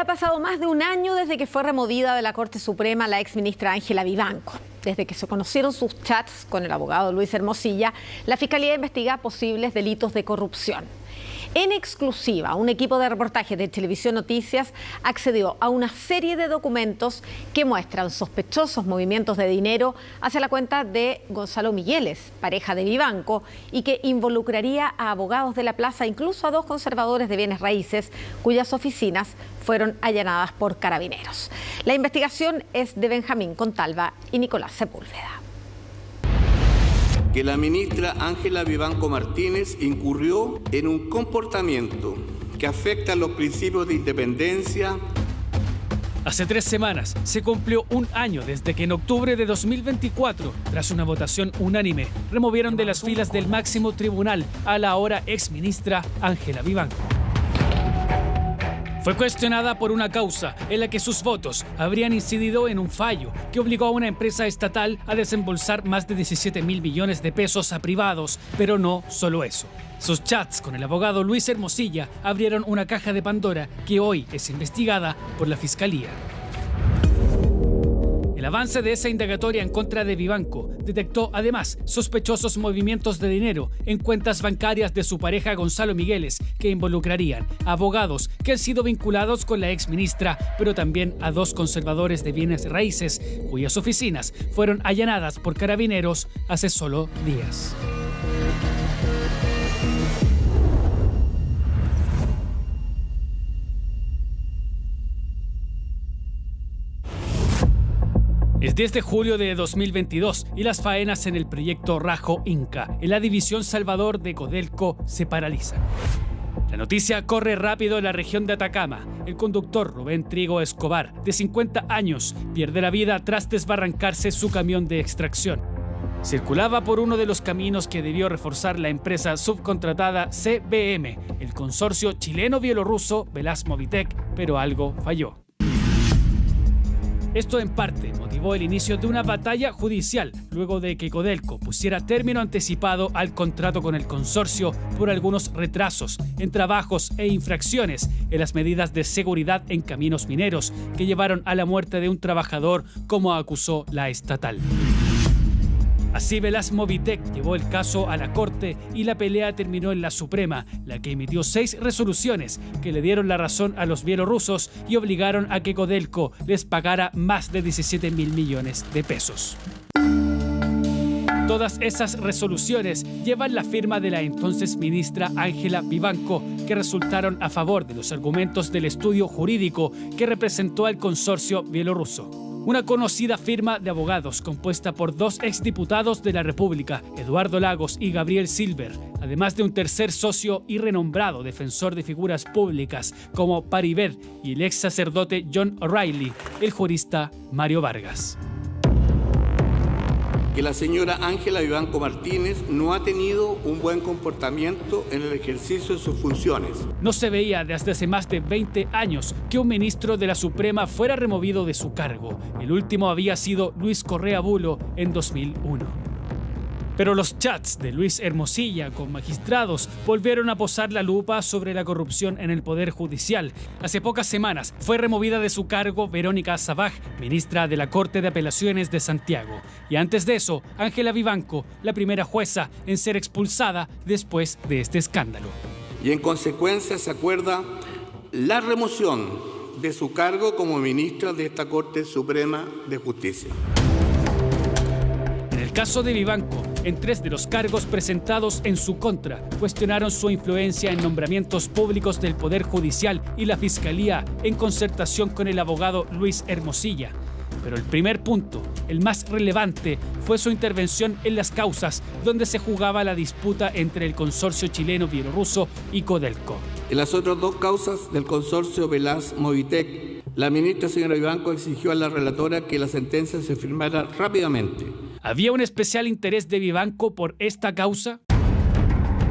Ha pasado más de un año desde que fue removida de la Corte Suprema la exministra Ángela Vivanco. Desde que se conocieron sus chats con el abogado Luis Hermosilla, la Fiscalía investiga posibles delitos de corrupción. En exclusiva, un equipo de reportaje de Televisión Noticias accedió a una serie de documentos que muestran sospechosos movimientos de dinero hacia la cuenta de Gonzalo Migueles, pareja de Vivanco, y que involucraría a abogados de la plaza, incluso a dos conservadores de bienes raíces, cuyas oficinas fueron allanadas por Carabineros. La investigación es de Benjamín Contalva y Nicolás Sepúlveda. Que la ministra Ángela Vivanco Martínez incurrió en un comportamiento que afecta los principios de independencia. Hace 3 semanas se cumplió un año desde que en octubre de 2024, tras una votación unánime, removieron de las filas del máximo tribunal a la ahora exministra Ángela Vivanco. Fue cuestionada por una causa en la que sus votos habrían incidido en un fallo que obligó a una empresa estatal a desembolsar más de 17.000 millones de pesos a privados, pero no solo eso. Sus chats con el abogado Luis Hermosilla abrieron una caja de Pandora que hoy es investigada por la Fiscalía. El avance de esa indagatoria en contra de Vivanco detectó además sospechosos movimientos de dinero en cuentas bancarias de su pareja Gonzalo Migueles que involucrarían a abogados que han sido vinculados con la exministra, pero también a dos conservadores de bienes raíces cuyas oficinas fueron allanadas por Carabineros hace solo días. Es 10 de julio de 2022 y las faenas en el proyecto Rajo Inca, en la división Salvador de Codelco, se paralizan. La noticia corre rápido en la región de Atacama. El conductor Rubén Trigo Escobar, de 50 años, pierde la vida tras desbarrancarse su camión de extracción. Circulaba por uno de los caminos que debió reforzar la empresa subcontratada CBM, el consorcio chileno-bielorruso Velasmovitec, pero algo falló. Esto en parte motivó el inicio de una batalla judicial luego de que Codelco pusiera término anticipado al contrato con el consorcio por algunos retrasos en trabajos e infracciones en las medidas de seguridad en caminos mineros que llevaron a la muerte de un trabajador, como acusó la estatal. Así, Velasmovitec llevó el caso a la Corte y la pelea terminó en la Suprema, la que emitió 6 resoluciones que le dieron la razón a los bielorrusos y obligaron a que Codelco les pagara más de 17.000 millones de pesos. Todas esas resoluciones llevan la firma de la entonces ministra Ángela Vivanco, que resultaron a favor de los argumentos del estudio jurídico que representó al consorcio bielorruso. Una conocida firma de abogados compuesta por 2 exdiputados de la República, Eduardo Lagos y Gabriel Silver, además de un tercer socio y renombrado defensor de figuras públicas como Paribet y el ex sacerdote John O'Reilly, el jurista Mario Vargas. Que la señora Ángela Vivanco Martínez no ha tenido un buen comportamiento en el ejercicio de sus funciones. No se veía desde hace más de 20 años que un ministro de la Suprema fuera removido de su cargo. El último había sido Luis Correa Bulo en 2001. Pero los chats de Luis Hermosilla con magistrados volvieron a posar la lupa sobre la corrupción en el Poder Judicial. Hace pocas semanas fue removida de su cargo Verónica Sabaj, ministra de la Corte de Apelaciones de Santiago. Y antes de eso, Ángela Vivanco, la primera jueza en ser expulsada después de este escándalo. Y en consecuencia se acuerda la remoción de su cargo como ministra de esta Corte Suprema de Justicia. En el caso de Vivanco, en 3 de los cargos presentados en su contra, cuestionaron su influencia en nombramientos públicos del Poder Judicial y la Fiscalía en concertación con el abogado Luis Hermosilla. Pero el primer punto, el más relevante, fue su intervención en las causas donde se jugaba la disputa entre el consorcio chileno-bielorruso y Codelco. En las otras 2 causas del consorcio Velasmovitec, la ministra señora Vivanco exigió a la relatora que la sentencia se firmara rápidamente. ¿Había un especial interés de Vivanco por esta causa?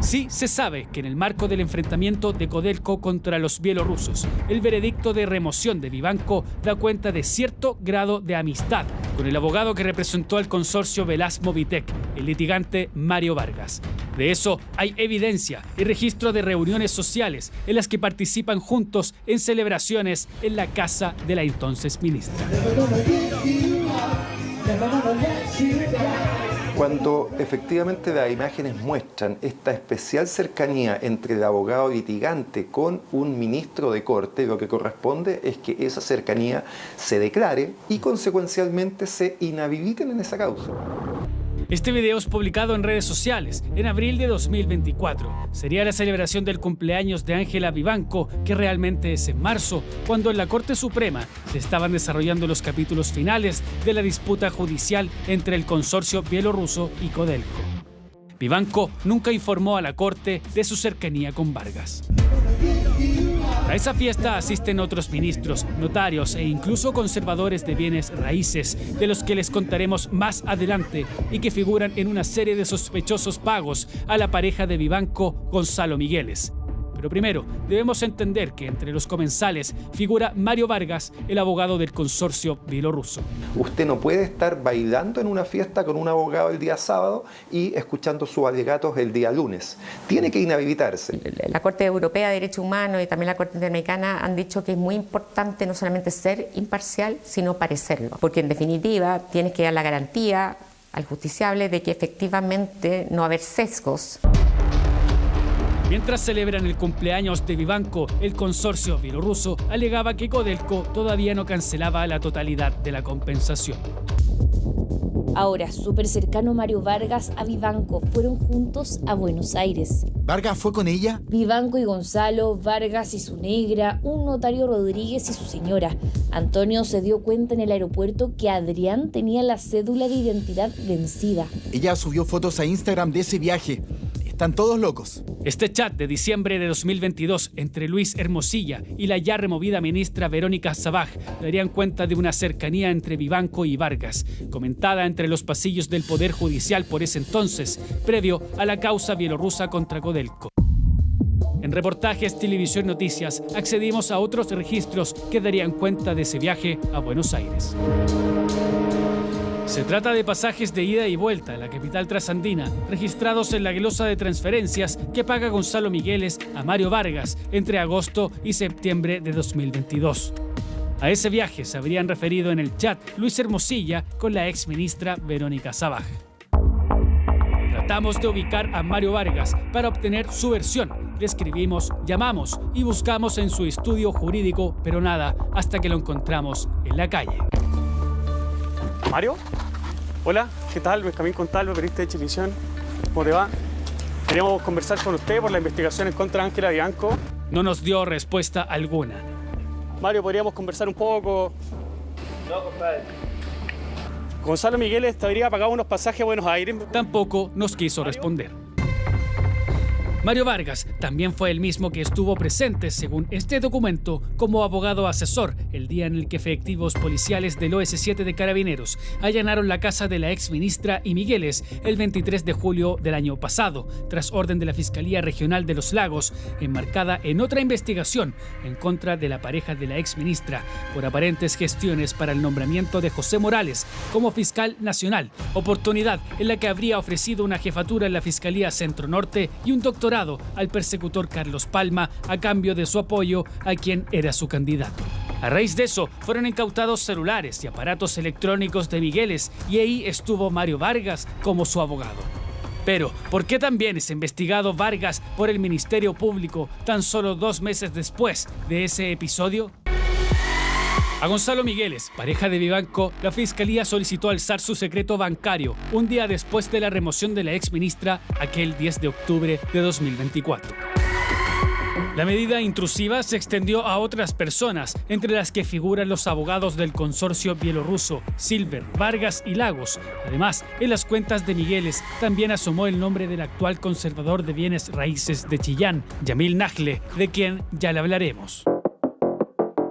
Sí se sabe que en el marco del enfrentamiento de Codelco contra los bielorrusos, el veredicto de remoción de Vivanco da cuenta de cierto grado de amistad con el abogado que representó al consorcio Velaz-Movitech, el litigante Mario Vargas. De eso hay evidencia y registro de reuniones sociales en las que participan juntos en celebraciones en la casa de la entonces ministra. Cuando efectivamente las imágenes muestran esta especial cercanía entre el abogado litigante con un ministro de corte, lo que corresponde es que esa cercanía se declare y consecuencialmente se inhabiliten en esa causa. Este video es publicado en redes sociales en abril de 2024. Sería la celebración del cumpleaños de Ángela Vivanco, que realmente es en marzo, cuando en la Corte Suprema se estaban desarrollando los capítulos finales de la disputa judicial entre el consorcio bielorruso y Codelco. Vivanco nunca informó a la Corte de su cercanía con Vargas. A esa fiesta asisten otros ministros, notarios e incluso conservadores de bienes raíces, de los que les contaremos más adelante y que figuran en una serie de sospechosos pagos a la pareja de Vivanco, Gonzalo Migueles. Pero primero, debemos entender que entre los comensales figura Mario Vargas, el abogado del consorcio bielorruso. Usted no puede estar bailando en una fiesta con un abogado el día sábado y escuchando sus alegatos el día lunes. Tiene que inhabilitarse. La Corte Europea de Derechos Humanos y también la Corte Interamericana han dicho que es muy importante no solamente ser imparcial, sino parecerlo. Porque en definitiva tienes que dar la garantía al justiciable de que efectivamente no va a haber sesgos. Mientras celebran el cumpleaños de Vivanco, el consorcio bielorruso alegaba que Codelco todavía no cancelaba la totalidad de la compensación. Ahora, súper cercano Mario Vargas a Vivanco fueron juntos a Buenos Aires. ¿Vargas fue con ella? Vivanco y Gonzalo, Vargas y su negra, un notario Rodríguez y su señora. Antonio se dio cuenta en el aeropuerto que Adrián tenía la cédula de identidad vencida. Ella subió fotos a Instagram de ese viaje. Están todos locos. Este chat de diciembre de 2022 entre Luis Hermosilla y la ya removida ministra Verónica Sabaj darían cuenta de una cercanía entre Vivanco y Vargas, comentada entre los pasillos del Poder Judicial por ese entonces, previo a la causa bielorrusa contra Codelco. En reportajes Televisión Noticias accedimos a otros registros que darían cuenta de ese viaje a Buenos Aires. Se trata de pasajes de ida y vuelta a la capital trasandina, registrados en la glosa de transferencias que paga Gonzalo Migueles a Mario Vargas entre agosto y septiembre de 2022. A ese viaje se habrían referido en el chat Luis Hermosilla con la exministra Verónica Sabaj. Tratamos de ubicar a Mario Vargas para obtener su versión. Le escribimos, llamamos y buscamos en su estudio jurídico, pero nada, hasta que lo encontramos en la calle. Mario, hola, ¿qué tal? Benjamín Contalvo, periodista de Chilevisión. ¿Cómo te va? Queríamos conversar con usted por la investigación en contra de Ángela Vivanco. No nos dio respuesta alguna. Mario, ¿podríamos conversar un poco? No, compadre. Gonzalo Migueles te habría pagado unos pasajes a Buenos Aires. Tampoco nos quiso responder. Mario Vargas también fue el mismo que estuvo presente, según este documento, como abogado asesor el día en el que efectivos policiales del OS7 de Carabineros allanaron la casa de la exministra y Migueles el 23 de julio del año pasado, tras orden de la Fiscalía Regional de Los Lagos, enmarcada en otra investigación en contra de la pareja de la exministra por aparentes gestiones para el nombramiento de José Morales como fiscal nacional, oportunidad en la que habría ofrecido una jefatura en la Fiscalía Centro Norte y un doctorado al persecutor Carlos Palma a cambio de su apoyo a quien era su candidato. A raíz de eso, fueron incautados celulares y aparatos electrónicos de Migueles y ahí estuvo Mario Vargas como su abogado. Pero, ¿por qué también es investigado Vargas por el Ministerio Público tan solo 2 meses después de ese episodio? A Gonzalo Migueles, pareja de Vivanco, la Fiscalía solicitó alzar su secreto bancario un día después de la remoción de la exministra aquel 10 de octubre de 2024. La medida intrusiva se extendió a otras personas, entre las que figuran los abogados del consorcio bielorruso, Silver, Vargas y Lagos. Además, en las cuentas de Migueles también asomó el nombre del actual conservador de bienes raíces de Chillán, Yamil Nagle, de quien ya le hablaremos.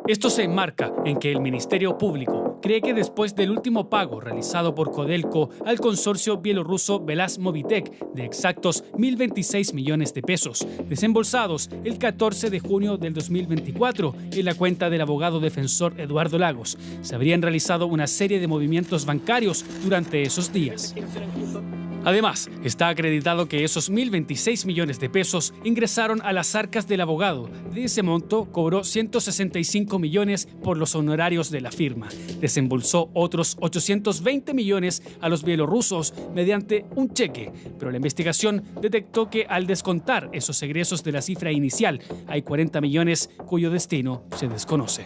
Esto se enmarca en que el Ministerio Público cree que después del último pago realizado por Codelco al consorcio bielorruso Velazmovitec de exactos 1.026 millones de pesos, desembolsados el 14 de junio del 2024 en la cuenta del abogado defensor Eduardo Lagos, se habrían realizado una serie de movimientos bancarios durante esos días. Además, está acreditado que esos 1.026 millones de pesos ingresaron a las arcas del abogado. De ese monto, cobró 165 millones por los honorarios de la firma. Desembolsó otros 820 millones a los bielorrusos mediante un cheque, pero la investigación detectó que al descontar esos egresos de la cifra inicial, hay 40 millones cuyo destino se desconoce.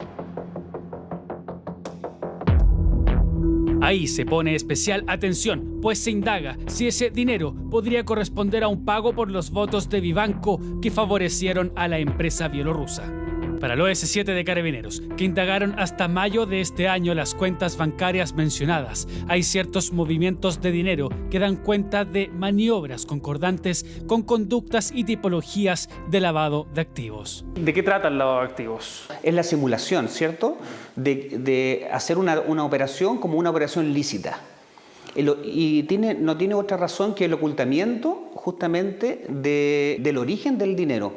Ahí se pone especial atención, pues se indaga si ese dinero podría corresponder a un pago por los votos de Vivanco que favorecieron a la empresa bielorrusa. Para el OS7 de Carabineros, que indagaron hasta mayo de este año las cuentas bancarias mencionadas, hay ciertos movimientos de dinero que dan cuenta de maniobras concordantes con conductas y tipologías de lavado de activos. ¿De qué trata el lavado de activos? Es la simulación, ¿cierto?, de hacer una operación como una operación lícita. Y no tiene otra razón que el ocultamiento justamente del origen del dinero.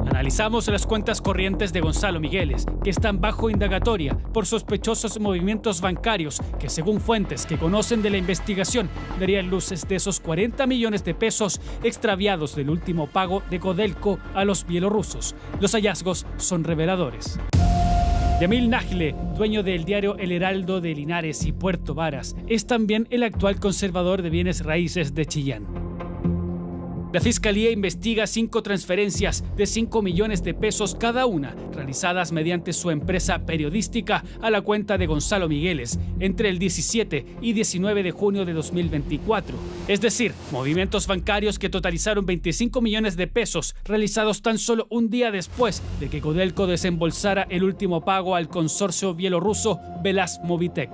Analizamos las cuentas corrientes de Gonzalo Migueles, que están bajo indagatoria por sospechosos movimientos bancarios que, según fuentes que conocen de la investigación, darían luces de esos 40 millones de pesos extraviados del último pago de Codelco a los bielorrusos. Los hallazgos son reveladores. Yamil Nagle, dueño del diario El Heraldo de Linares y Puerto Varas, es también el actual conservador de bienes raíces de Chillán. La Fiscalía investiga 5 transferencias de 5 millones de pesos cada una, realizadas mediante su empresa periodística a la cuenta de Gonzalo Migueles entre el 17 y 19 de junio de 2024. Es decir, movimientos bancarios que totalizaron 25 millones de pesos, realizados tan solo un día después de que Codelco desembolsara el último pago al consorcio bielorruso Velazmovitec.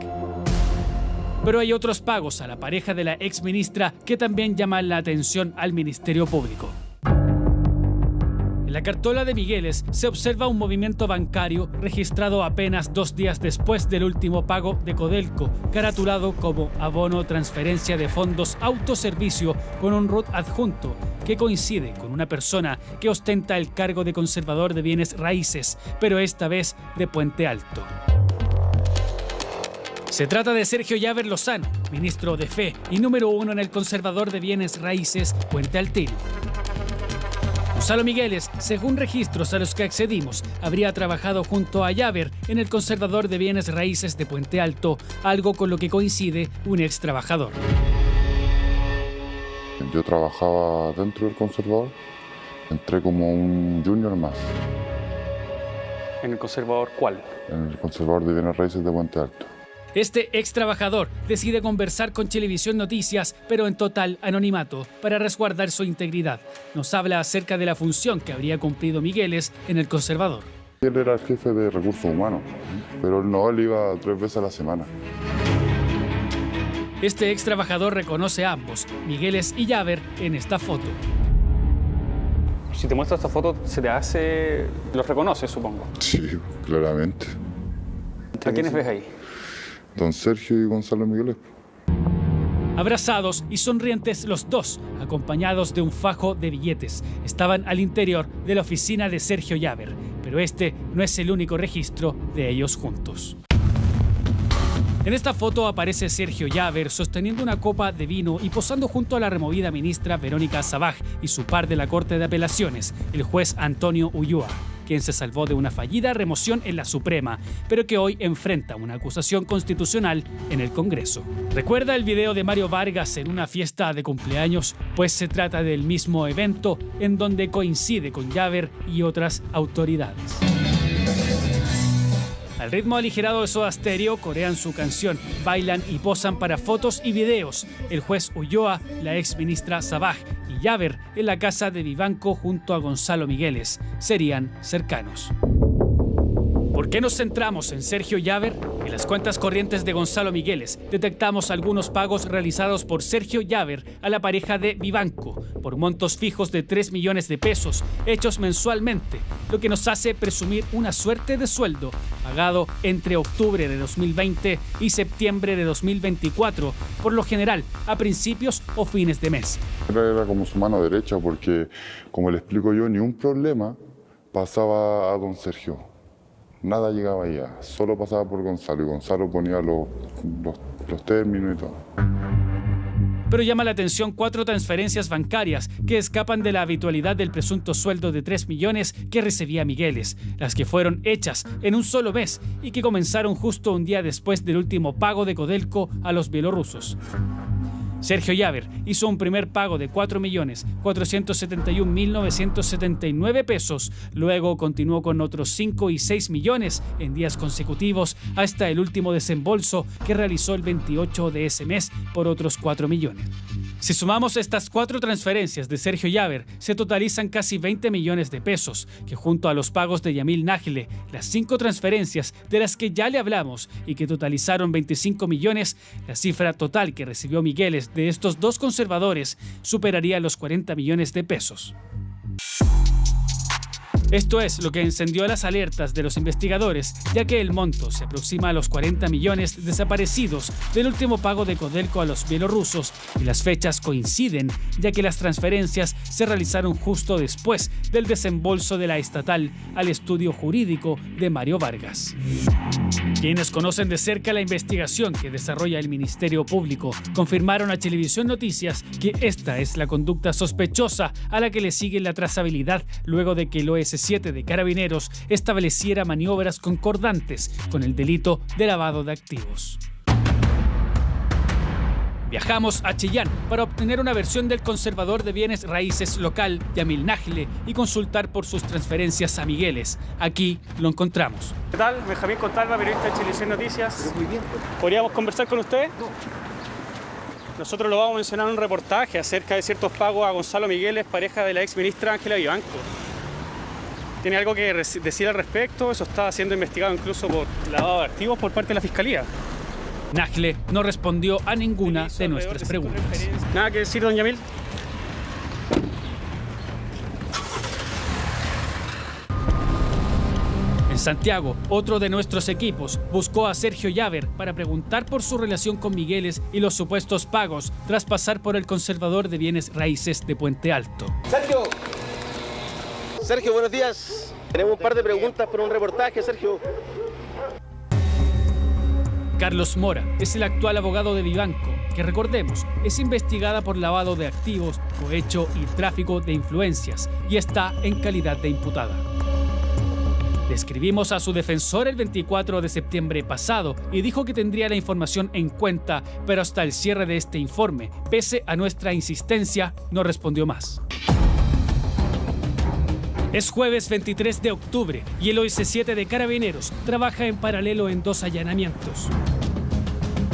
Pero hay otros pagos a la pareja de la exministra que también llaman la atención al Ministerio Público. En la cartola de Migueles se observa un movimiento bancario registrado apenas 2 días después del último pago de Codelco, caratulado como abono transferencia de fondos autoservicio con un RUT adjunto, que coincide con una persona que ostenta el cargo de conservador de bienes raíces, pero esta vez de Puente Alto. Se trata de Sergio Llaver Lozano, ministro de Fe y número 1 en el conservador de bienes raíces Puente Altino. Gonzalo Migueles, según registros a los que accedimos, habría trabajado junto a Llaver en el conservador de bienes raíces de Puente Alto, algo con lo que coincide un ex trabajador. Yo trabajaba dentro del conservador, entré como un junior más. ¿En el conservador cuál? En el conservador de bienes raíces de Puente Alto. Este ex trabajador decide conversar con Chilevisión Noticias, pero en total anonimato, para resguardar su integridad. Nos habla acerca de la función que habría cumplido Migueles en el conservador. Él era el jefe de recursos humanos, pero él iba 3 veces a la semana. Este ex trabajador reconoce a ambos, Migueles y Llaver, en esta foto. Si te muestro esta foto, se te hace... Los reconoces, supongo. Sí, claramente. ¿A quiénes ves ahí? Don Sergio y Gonzalo Migueles. Abrazados y sonrientes los dos, acompañados de un fajo de billetes. Estaban al interior de la oficina de Sergio Llaver, pero este no es el único registro de ellos juntos. En esta foto aparece Sergio Llaver sosteniendo una copa de vino y posando junto a la removida ministra Verónica Sabaj y su par de la Corte de Apelaciones, el juez Antonio Ulloa, quien se salvó de una fallida remoción en la Suprema, pero que hoy enfrenta una acusación constitucional en el Congreso. ¿Recuerda el video de Mario Vargas en una fiesta de cumpleaños? Pues se trata del mismo evento en donde coincide con Llaver y otras autoridades. Al ritmo aligerado de Soda Stereo, corean su canción, bailan y posan para fotos y videos. El juez Ulloa, la ex ministra Sabaj y Llaver en la casa de Vivanco junto a Gonzalo Migueles serían cercanos. ¿Por qué nos centramos en Sergio Llaver? En las cuentas corrientes de Gonzalo Migueles detectamos algunos pagos realizados por Sergio Llaver a la pareja de Vivanco por montos fijos de 3 millones de pesos hechos mensualmente, lo que nos hace presumir una suerte de sueldo pagado entre octubre de 2020 y septiembre de 2024, por lo general a principios o fines de mes. Era como su mano derecha porque, como le explico yo, ni un problema pasaba a don Sergio. Nada llegaba allá, solo pasaba por Gonzalo y Gonzalo ponía los términos y todo. Pero llama la atención 4 transferencias bancarias que escapan de la habitualidad del presunto sueldo de 3 millones que recibía Migueles, las que fueron hechas en un solo mes y que comenzaron justo un día después del último pago de Codelco a los bielorrusos. Sergio Llaver hizo un primer pago de 4.471.979 pesos, luego continuó con otros 5 y 6 millones en días consecutivos hasta el último desembolso que realizó el 28 de ese mes por otros 4 millones. Si sumamos estas 4 transferencias de Sergio Llaver, se totalizan casi 20 millones de pesos, que junto a los pagos de Yamil Nájile, las 5 transferencias de las que ya le hablamos y que totalizaron 25 millones, la cifra total que recibió Migueles de estos 2 conservadores superaría los 40 millones de pesos. Esto es lo que encendió las alertas de los investigadores, ya que el monto se aproxima a los 40 millones desaparecidos del último pago de Codelco a los bielorrusos y las fechas coinciden, ya que las transferencias se realizaron justo después del desembolso de la estatal al estudio jurídico de Mario Vargas. Quienes conocen de cerca la investigación que desarrolla el Ministerio Público confirmaron a Chilevisión Noticias que esta es la conducta sospechosa a la que le sigue la trazabilidad luego de que el OS7 de Carabineros estableciera maniobras concordantes con el delito de lavado de activos. Viajamos a Chillán para obtener una versión del conservador de bienes raíces local, Yamil Nájile, y consultar por sus transferencias a Migueles. Aquí lo encontramos. ¿Qué tal? Benjamín Contalva, periodista de Chilevisión Noticias. Muy bien. ¿Podríamos conversar con usted? No. Nosotros lo vamos a mencionar en un reportaje acerca de ciertos pagos a Gonzalo Migueles, pareja de la ex ministra Ángela Vivanco. ¿Tiene algo que decir al respecto? Eso está siendo investigado incluso por lavado de activos por parte de la Fiscalía. Nájile no respondió a ninguna de nuestras preguntas. ¿Nada que decir, don Yamil? En Santiago, otro de nuestros equipos buscó a Sergio Llaver para preguntar por su relación con Migueles y los supuestos pagos tras pasar por el conservador de bienes raíces de Puente Alto. Sergio, buenos días. Tenemos un par de preguntas para un reportaje, Sergio. Carlos Mora es el actual abogado de Vivanco, que recordemos, es investigada por lavado de activos, cohecho y tráfico de influencias y está en calidad de imputada. Le escribimos a su defensor el 24 de septiembre pasado y dijo que tendría la información en cuenta, pero hasta el cierre de este informe, pese a nuestra insistencia, no respondió más. Es jueves 23 de octubre y el OS7 de Carabineros trabaja en paralelo en 2 allanamientos.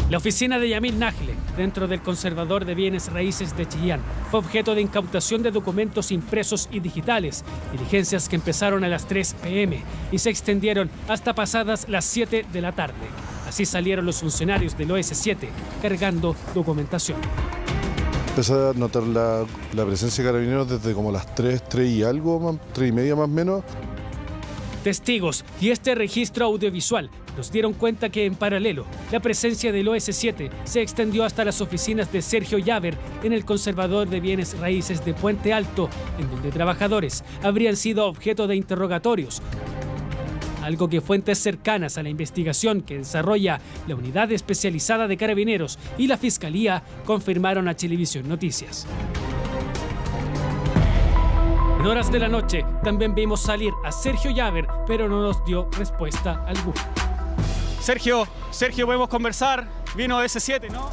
La oficina de Yamil Nájile, dentro del conservador de bienes raíces de Chillán, fue objeto de incautación de documentos impresos y digitales, diligencias que empezaron a las 3 p.m. y se extendieron hasta pasadas las 7 de la tarde. Así salieron los funcionarios del OS7 cargando documentación. Empecé a notar la presencia de Carabineros desde como las 3 y algo, 3 y media más o menos. Testigos y este registro audiovisual nos dieron cuenta que en paralelo la presencia del OS7 se extendió hasta las oficinas de Sergio Llaver en el conservador de bienes raíces de Puente Alto, en donde trabajadores habrían sido objeto de interrogatorios. Algo que fuentes cercanas a la investigación que desarrolla la unidad especializada de Carabineros y la Fiscalía confirmaron a Chilevisión Noticias. En horas de la noche también vimos salir a Sergio Llaver, pero no nos dio respuesta alguna. Sergio, podemos conversar. Vino S7, ¿no?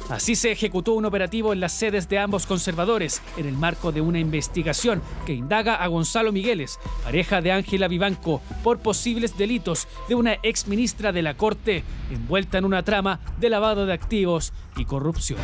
Así se ejecutó un operativo en las sedes de ambos conservadores en el marco de una investigación que indaga a Gonzalo Migueles, pareja de Ángela Vivanco, por posibles delitos de una exministra de la Corte envuelta en una trama de lavado de activos y corrupción.